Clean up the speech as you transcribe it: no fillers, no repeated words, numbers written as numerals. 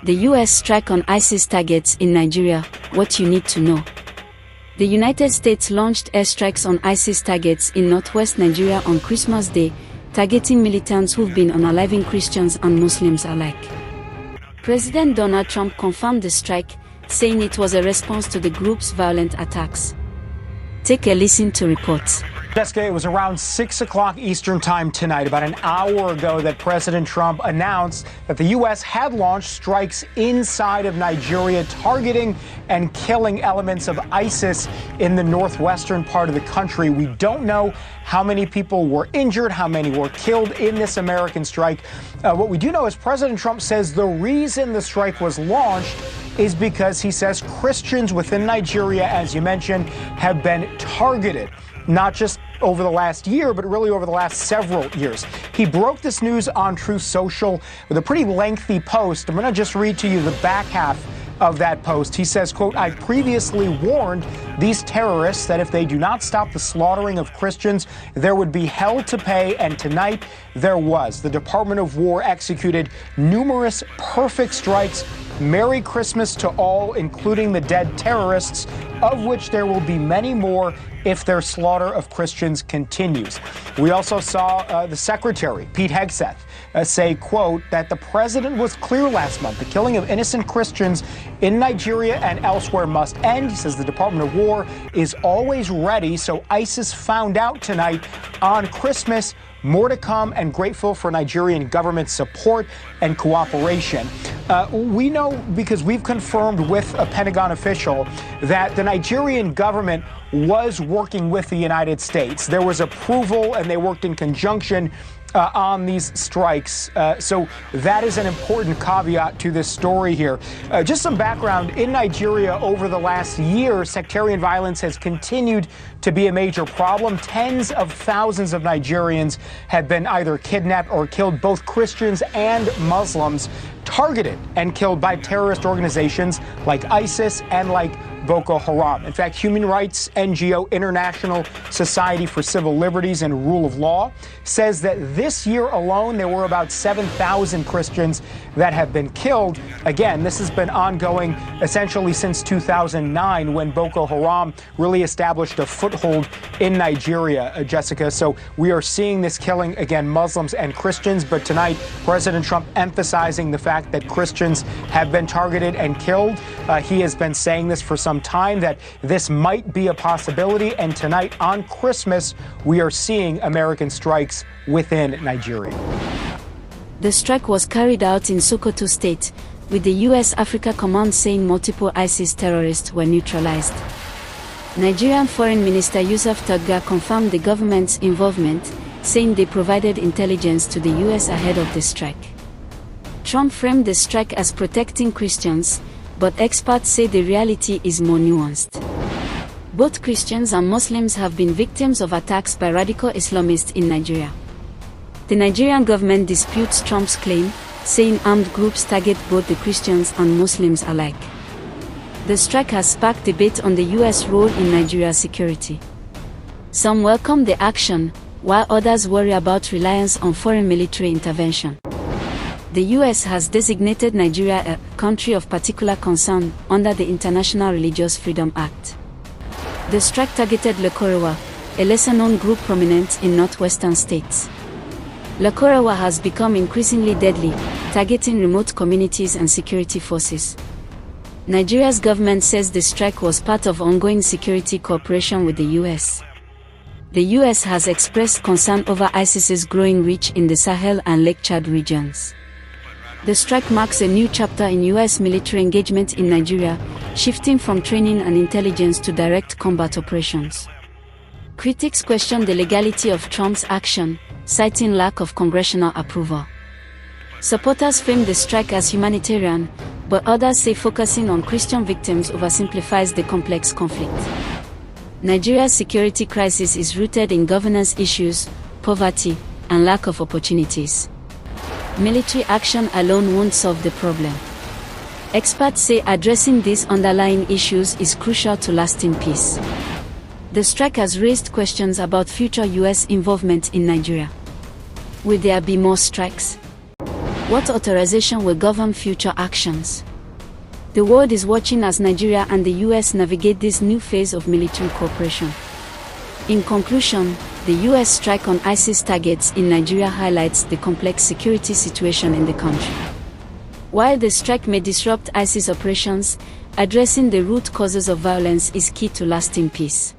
The US strike on ISIS targets in Nigeria, what you need to know. The United States launched airstrikes on ISIS targets in northwest Nigeria on Christmas Day, targeting militants who've been unaliving Christians and Muslims alike. President Donald Trump confirmed the strike, saying it was a response to the group's violent attacks. Take a listen to reports. Jessica, it was around 6 o'clock Eastern time tonight, about an hour ago, that President Trump announced that the U.S. had launched strikes inside of Nigeria, targeting and killing elements of ISIS in the northwestern part of the country. We don't know how many people were injured, how many were killed in this American strike. What we do know is President Trump says the reason the strike was launched is because he says Christians within Nigeria, as you mentioned, have been targeted. Not just over the last year, but really over the last several years. He broke this news on Truth Social with a pretty lengthy post. I'm going to just read to you the back half of that post. He says, quote, "I previously warned these terrorists that if they do not stop the slaughtering of Christians, there would be hell to pay, and tonight there was. The Department of War executed numerous perfect strikes. Merry Christmas to all, including the dead terrorists, of which there will be many more if their slaughter of Christians continues." We also saw the Secretary, Pete Hegseth, say, quote, that the president was clear last month. The killing of innocent Christians in Nigeria and elsewhere must end. He says the Department of War is always ready. So ISIS found out tonight on Christmas. More to come, and grateful for Nigerian government support and cooperation. We know, because we've confirmed with a Pentagon official, that the Nigerian government was working with the United States. There was approval, and they worked in conjunction on these strikes. So that is an important caveat to this story here. Just some background. In Nigeria, over the last year, sectarian violence has continued to be a major problem. Tens of thousands of Nigerians have been either kidnapped or killed, both Christians and Muslims, targeted and killed by terrorist organizations like ISIS and like Boko Haram. In fact, human rights NGO International Society for Civil Liberties and Rule of Law says that this year alone, there were about 7,000 Christians that have been killed. Again, this has been ongoing essentially since 2009, when Boko Haram really established a foothold in Nigeria, Jessica. So we are seeing this killing, again, Muslims and Christians. But tonight, President Trump emphasizing the fact that Christians have been targeted and killed. He has been saying this for some time, that this might be a possibility. And tonight, on Christmas, we are seeing American strikes within Nigeria. The strike was carried out in Sokoto State, with the U.S. Africa Command saying multiple ISIS terrorists were neutralized. Nigerian Foreign Minister Yusuf Tuggar confirmed the government's involvement, saying they provided intelligence to the U.S. ahead of the strike. Trump framed the strike as protecting Christians, but experts say the reality is more nuanced. Both Christians and Muslims have been victims of attacks by radical Islamists in Nigeria. The Nigerian government disputes Trump's claim, saying armed groups target both the Christians and Muslims alike. The strike has sparked debate on the U.S. role in Nigeria's security. Some welcome the action, while others worry about reliance on foreign military intervention. The U.S. has designated Nigeria a country of particular concern under the International Religious Freedom Act. The strike targeted Lokorewa, a lesser-known group prominent in northwestern states. Lokorewa has become increasingly deadly, targeting remote communities and security forces. Nigeria's government says the strike was part of ongoing security cooperation with the U.S. The U.S. has expressed concern over ISIS's growing reach in the Sahel and Lake Chad regions. The strike marks a new chapter in U.S. military engagement in Nigeria, shifting from training and intelligence to direct combat operations. Critics question the legality of Trump's action, citing lack of congressional approval. Supporters frame the strike as humanitarian, but others say focusing on Christian victims oversimplifies the complex conflict. Nigeria's security crisis is rooted in governance issues, poverty, and lack of opportunities. Military action alone won't solve the problem. Experts say addressing these underlying issues is crucial to lasting peace. The strike has raised questions about future U.S. involvement in Nigeria. Will there be more strikes? What authorization will govern future actions? The world is watching as Nigeria and the US navigate this new phase of military cooperation. In conclusion, the US strike on ISIS targets in Nigeria highlights the complex security situation in the country. While the strike may disrupt ISIS operations, addressing the root causes of violence is key to lasting peace.